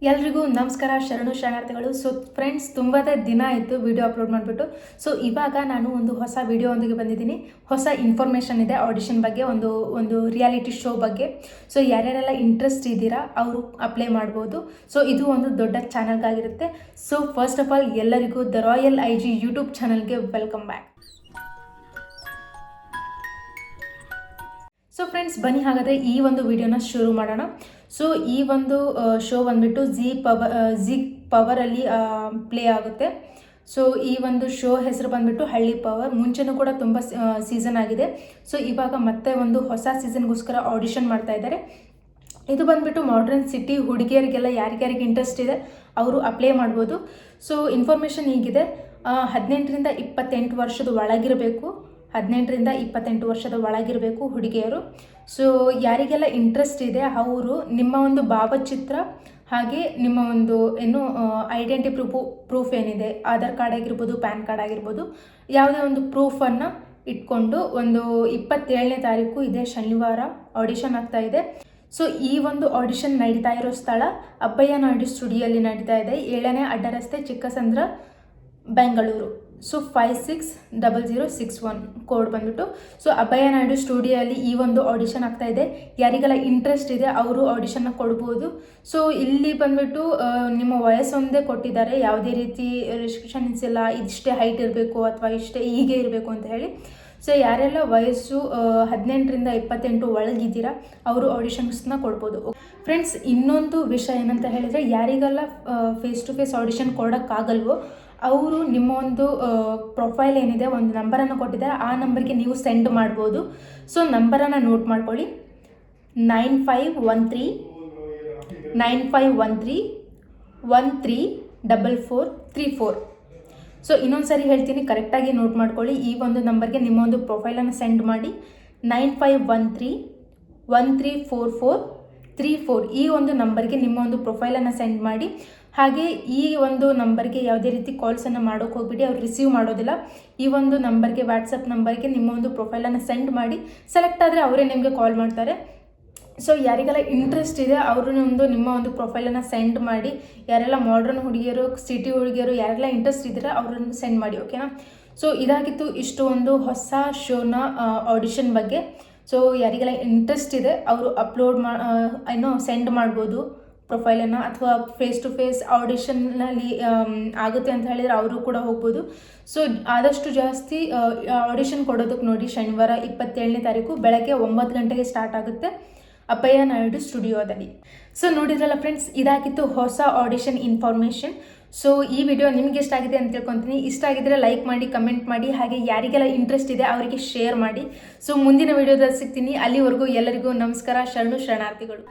ಎಲ್ರಿಗೂ ನಮಸ್ಕಾರ, ಶರಣು ಶರಣಾರ್ಥಿಗಳು. ಸೊ ಫ್ರೆಂಡ್ಸ್, ತುಂಬ ದಿನ ಆಯಿತು ವಿಡಿಯೋ ಅಪ್ಲೋಡ್ ಮಾಡಿಬಿಟ್ಟು. ಸೊ ಇವಾಗ ನಾನು ಒಂದು ಹೊಸ ವಿಡಿಯೋ ಒಂದಿಗೆ ಬಂದಿದ್ದೀನಿ. ಹೊಸ ಇನ್ಫಾರ್ಮೇಷನ್ ಇದೆ ಆಡಿಷನ್ ಬಗ್ಗೆ, ಒಂದು ರಿಯಾಲಿಟಿ ಶೋ ಬಗ್ಗೆ. ಸೊ ಯಾರ್ಯಾರೆಲ್ಲ ಇಂಟ್ರೆಸ್ಟ್ ಇದ್ದೀರಾ ಅವರು ಅಪ್ಲೈ ಮಾಡ್ಬೋದು. ಸೊ ಇದು ಒಂದು ದೊಡ್ಡ ಚಾನಲ್ಗಾಗಿರುತ್ತೆ. ಸೊ ಫಸ್ಟ್ ಆಫ್ ಆಲ್ ಎಲ್ಲರಿಗೂ ದ ರಾಯಲ್ IG ಯೂಟ್ಯೂಬ್ ಚಾನಲ್ಗೆ ವೆಲ್ಕಮ್ ಬ್ಯಾಕ್. ಸೊ ಫ್ರೆಂಡ್ಸ್, ಬನ್ನಿ ಹಾಗಾದರೆ ಈ ಒಂದು ವಿಡಿಯೋನ ಶುರು ಮಾಡೋಣ. ಸೊ ಈ ಒಂದು ಶೋ ಬಂದುಬಿಟ್ಟು ಜಿ ಪವರಲ್ಲಿ ಪ್ಲೇ ಆಗುತ್ತೆ. ಸೊ ಈ ಒಂದು ಶೋ ಹೆಸರು ಬಂದುಬಿಟ್ಟು ಹಳ್ಳಿ ಪವರ್. ಮುಂಚೆನೂ ಕೂಡ ತುಂಬ ಸೀಸನ್ ಆಗಿದೆ. ಸೊ ಇವಾಗ ಮತ್ತೆ ಒಂದು ಹೊಸ ಸೀಸನ್ಗೋಸ್ಕರ ಆಡಿಷನ್ ಮಾಡ್ತಾ ಇದ್ದಾರೆ. ಇದು ಬಂದುಬಿಟ್ಟು ಮಾಡ್ರನ್ ಸಿಟಿ ಹುಡುಗಿಯರಿಗೆಲ್ಲ ಯಾರಿಗ್ಯಾರಿಗೆ ಇಂಟ್ರೆಸ್ಟ್ ಇದೆ ಅವರು ಅಪ್ಲೈ ಮಾಡ್ಬೋದು. ಸೊ ಇನ್ಫಾರ್ಮೇಷನ್ ಹೀಗಿದೆ, 18ರಿಂದ 28 ವರ್ಷದ ಒಳಗಿರಬೇಕು. 18ರಿಂದ 28 ವರ್ಷದ ಒಳಗಿರಬೇಕು ಹುಡುಗಿಯರು. ಸೊ ಯಾರಿಗೆಲ್ಲ ಇಂಟ್ರೆಸ್ಟ್ ಇದೆ ಅವರು ನಿಮ್ಮ ಒಂದು ಭಾವಚಿತ್ರ ಹಾಗೆ ನಿಮ್ಮ ಒಂದು ಐಡೆಂಟಿ ಪ್ರೂಫ್ ಏನಿದೆ, ಆಧಾರ್ ಕಾರ್ಡ್ ಆಗಿರ್ಬೋದು, ಪ್ಯಾನ್ ಕಾರ್ಡ್ ಆಗಿರ್ಬೋದು, ಯಾವುದೇ ಒಂದು ಪ್ರೂಫನ್ನು ಇಟ್ಕೊಂಡು ಒಂದು 27ನೇ ತಾರೀಕು ಇದೇ ಶನಿವಾರ ಆಡಿಷನ್ ಆಗ್ತಾ ಇದೆ. ಸೊ ಈ ಒಂದು ಆಡಿಷನ್ ನಡೀತಾ ಇರೋ ಸ್ಥಳ ಅಬ್ಬಯ್ಯ ನಾಯ್ಡು ಸ್ಟುಡಿಯೋಲ್ಲಿ ನಡೀತಾ ಇದೆ. 7ನೇ ಅಡ್ಡರಸ್ತೆ, ಚಿಕ್ಕಸಂದ್ರ, ಬೆಂಗಳೂರು. ಸೊ 560061 ಕೋಡ್ ಬಂದ್ಬಿಟ್ಟು. ಸೊ ಅಬ್ಬಯ್ಯ ನಾಯ್ಡು ಸ್ಟುಡಿಯೋಲ್ಲಿ ಈ ಒಂದು ಆಡಿಷನ್ ಆಗ್ತಾ ಇದೆ. ಯಾರಿಗೆಲ್ಲ ಇಂಟ್ರೆಸ್ಟ್ ಇದೆ ಅವರು ಆಡಿಷನ್ನ ಕೊಡ್ಬೋದು. ಸೊ ಇಲ್ಲಿ ಬಂದ್ಬಿಟ್ಟು ನಿಮ್ಮ ವಯಸ್ಸೊಂದೇ ಕೊಟ್ಟಿದ್ದಾರೆ, ಯಾವುದೇ ರೀತಿ ರೆಸ್ಟ್ರಿಕ್ಷನ್ಸ್ ಇಲ್ಲ, ಇಷ್ಟೇ ಹೈಟ್ ಇರಬೇಕು ಅಥವಾ ಇಷ್ಟೇ ಹೀಗೆ ಇರಬೇಕು ಅಂತ ಹೇಳಿ. ಸೊ ಯಾರೆಲ್ಲ ವಯಸ್ಸು 18ರಿಂದ 28 ಒಳಗಿದ್ದೀರಾ ಅವರು ಆಡಿಷನ್ಸ್ನ ಕೊಡ್ಬೋದು. ಫ್ರೆಂಡ್ಸ್, ಇನ್ನೊಂದು ವಿಷಯ ಏನಂತ ಹೇಳಿದರೆ, ಯಾರಿಗೆಲ್ಲ ಫೇಸ್ ಟು ಫೇಸ್ ಆಡಿಷನ್ ಕೊಡೋಕ್ಕಾಗಲ್ವೋ ಅವರು ನಿಮ್ಮ ಒಂದು ಪ್ರೊಫೈಲ್ ಏನಿದೆ ಒಂದು ನಂಬರನ್ನು ಕೊಟ್ಟಿದ್ದಾರೆ, ಆ ನಂಬರ್ಗೆ ನೀವು ಸೆಂಡ್ ಮಾಡ್ಬೋದು. ಸೊ ನಂಬರನ್ನು ನೋಟ್ ಮಾಡ್ಕೊಳ್ಳಿ, 9513 ಸೊ ಇನ್ನೊಂದು ಸರಿ ಹೇಳ್ತೀನಿ, ಕರೆಕ್ಟಾಗಿ ನೋಟ್ ಮಾಡ್ಕೊಳ್ಳಿ. ಈ ಒಂದು ನಂಬರ್ಗೆ ನಿಮ್ಮ ಒಂದು ಪ್ರೊಫೈಲನ್ನು ಸೆಂಡ್ ಮಾಡಿ. 9513134434 ಈ ಒಂದು ನಂಬರ್ಗೆ ನಿಮ್ಮ ಒಂದು ಪ್ರೊಫೈಲನ್ನು ಸೆಂಡ್ ಮಾಡಿ. ಹಾಗೆ ಈ ಒಂದು ನಂಬರ್ಗೆ ಯಾವುದೇ ರೀತಿ ಕಾಲ್ಸನ್ನು ಮಾಡೋಕ್ಕೆ ಹೋಗ್ಬಿಡಿ, ಅವ್ರು ರಿಸೀವ್ ಮಾಡೋದಿಲ್ಲ. ಈ ಒಂದು ನಂಬರ್ಗೆ, ವಾಟ್ಸಪ್ ನಂಬರ್ಗೆ ನಿಮ್ಮ ಒಂದು ಪ್ರೊಫೈಲನ್ನು ಸೆಂಡ್ ಮಾಡಿ. ಸೆಲೆಕ್ಟ್ ಆದರೆ ಅವರೇ ನಿಮಗೆ ಕಾಲ್ ಮಾಡ್ತಾರೆ. ಸೊ ಯಾರಿಗೆಲ್ಲ ಇಂಟ್ರೆಸ್ಟ್ ಇದೆ ಅವರು ನಿಮ್ಮ ಒಂದು ಪ್ರೊಫೈಲನ್ನು ಸೆಂಡ್ ಮಾಡಿ. ಯಾರೆಲ್ಲ ಮಾಡ್ರನ್ ಹುಡುಗಿಯರು, ಸಿಟಿ ಹುಡುಗಿಯರು ಯಾರೆಲ್ಲ ಇಂಟ್ರೆಸ್ಟ್ ಇದ್ದೀರಾ ಅವ್ರನ್ನ ಸೆಂಡ್ ಮಾಡಿ, ಓಕೆನಾ. ಸೊ ಇದಾಗಿತ್ತು ಇಷ್ಟು ಒಂದು ಹೊಸ ಶೋನ ಆಡಿಷನ್ ಬಗ್ಗೆ. ಸೊ ಯಾರಿಗೆಲ್ಲ ಇಂಟ್ರೆಸ್ಟ್ ಇದೆ ಅವರು ಅಪ್ಲೋಡ್ ಸೆಂಡ್ ಮಾಡ್ಬೋದು ಪ್ರೊಫೈಲನ್ನು, ಅಥವಾ ಫೇಸ್ ಟು ಫೇಸ್ ಆಡಿಷನ್ನಲ್ಲಿ ಆಗುತ್ತೆ ಅಂತ ಹೇಳಿದರೆ ಅವರು ಕೂಡ ಹೋಗ್ಬೋದು. ಸೊ ಆದಷ್ಟು ಜಾಸ್ತಿ ಆಡಿಷನ್ ಕೊಡೋದಕ್ಕೆ ನೋಡಿ, ಶನಿವಾರ 27ನೇ ತಾರೀಕು ಬೆಳಗ್ಗೆ 9 ಗಂಟೆಗೆ ಸ್ಟಾರ್ಟ್ ಆಗುತ್ತೆ ಅಬ್ಬಯ್ಯ ನಾಯ್ಡು ಸ್ಟುಡಿಯೋದಲ್ಲಿ. ಸೊ ನೋಡಿದ್ರಲ್ಲ ಫ್ರೆಂಡ್ಸ್, ಇದಾಗಿತ್ತು ಹೊಸ ಆಡಿಷನ್ ಇನ್ಫಾರ್ಮೇಷನ್. ಸೊ ಈ ವಿಡಿಯೋ ನಿಮ್ಗೆ ಇಷ್ಟ ಆಗಿದೆ ಅಂತ ತಿಳ್ಕೊತೀನಿ. ಇಷ್ಟ ಆಗಿದ್ರೆ ಲೈಕ್ ಮಾಡಿ, ಕಮೆಂಟ್ ಮಾಡಿ, ಹಾಗೆ ಯಾರಿಗೆಲ್ಲ ಇಂಟ್ರೆಸ್ಟ್ ಇದೆ ಅವರಿಗೆ ಶೇರ್ ಮಾಡಿ. ಸೊ ಮುಂದಿನ ವಿಡಿಯೋದಲ್ಲಿ ಸಿಗ್ತೀನಿ. ಅಲ್ಲಿವರೆಗೂ ಎಲ್ಲರಿಗೂ ನಮಸ್ಕಾರ, ಶರಣು ಶರಣಾರ್ಥಿಗಳು.